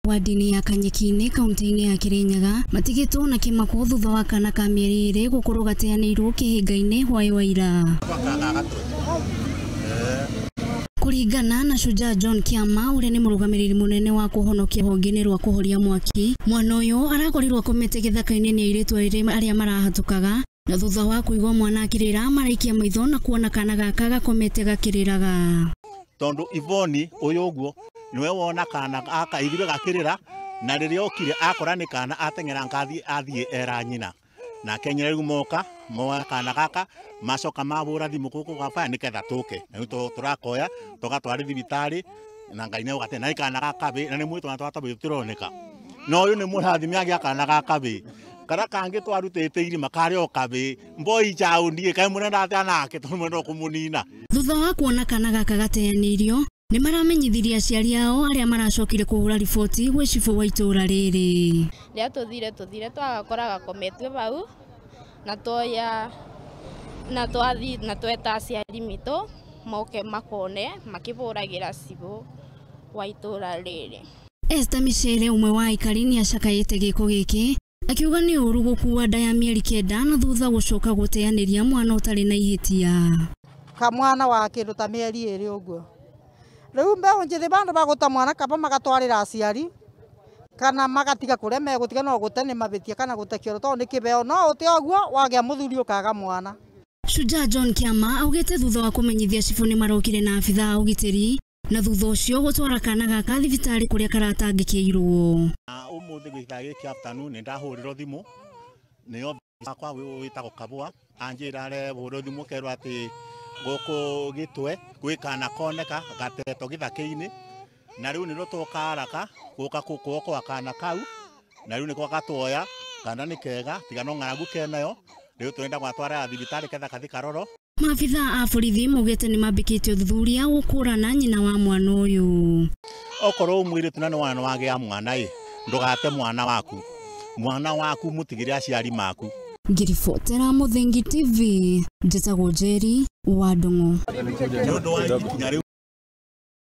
Wadi-inĩ ya Kanyeki-inĩ kaunti-inĩ ya Kirinyaga matigĩtwo na kĩmako thutha wa kana ka mĩeri ĩrĩ gũkorwo gateanĩirwo kĩhĩnga-inĩ hwaĩ wa ira. Kũringana na Shujaa John Kiama ũrĩa nĩ mũrũgamĩrĩri mũnene wa kũhonokia rũhonge-inĩ rwa kũhoria mwaki, mwana ũyũ arakorirwo akomete gĩthaka-inĩ nĩ airĩtu arĩa marahatũkaga, na thutha wa kũigua mwana akĩrĩra maraikia maitho na kuona kana gaka gakomete gakĩrĩraga. Tondu Ivoni uyu uguo niwe wona kana aka ithire gakirira na riria okire akora ni kana atengera ngathi athie era nyina na kenyere gumoka moa kana gaka macoka mabura thimu kuku gaba niketha tuke na turakoya tugatwari thibitari na Ngai ne ugate na kana gaka be na ni mwitu na twatabe turoneka no uyu ni murathimi agia kana gaka be kara kangi twarutete irima kare okabe mboi jaundi kai munenda atanake tumwendo kumunina. Thutha wa kuona kana gaka gateanĩirio nĩ maramenyithirie aciari ao arĩa maracokire kũhũra riboti gwĩ cibũ wa itũũra rĩrĩ. Rĩrĩa tũthire twagakora gakometwe bau na twoya na twathi na tweta aciari mitũ moke makone makĩbũragĩra cibũ wa itũũra rĩrĩ. Esther Michere ũmwe wa aikari nĩ acakaĩte gĩko gĩkĩ akiuga nĩ ũru gũkua nda ya mĩeri 9 na thutha gũcoka gũteanĩria mwana ũtarĩ na ihĩtia. Kamwana wa kĩndũ ta mĩeri 2 ũguo. Rĩu mbeũ njĩthĩ bandu bagũta mwana kaba magatwarĩra aciari kana magatiga kũrĩa megũtiga no gũte nĩ mabĩtia kana gũte kĩoro tondũ nĩ kĩbeo no ũte ũguo wagĩa mũthuri ũkaga mwana. Shujaa John Kiama augĩte thutha wa kũmenyithia cibũ nĩ marokire na abithaa a ũgitĩri na thutha ũcio gũtwara kana gaka thibitarĩ kũrĩa karatangĩkĩirwo. Ũmũthĩ gĩthaa gĩkĩ afternoon nĩ ndahũrĩrwo thimũ nĩyo kwa wĩtagwo Kabua anjĩra hũrĩrwo thimũ kerwo atĩ gũkũ Gĩtwe gwĩ kana koneka gateto gĩthaka-inĩ na rĩu nĩrĩo tũka haraka gũka gũkwa kana kau na rĩu nĩko gatwoya kana nĩ kega tiga no ng'aragu kenayo rĩu tũrenda gwatwara thibitarĩ ketha kathi karoro. Maabithaa a borithi maugĩte nĩ mambĩkĩte ũthuthuria gũkũrana nyina wa mwana ũyũ. Okorwo mũirĩtu na nĩ wana wagĩa mwana ndũgate mwana waku mũtigĩre aciari maku. Ngiribotera Muthingi TV, njĩtagwo Njeri wa Ndung'u.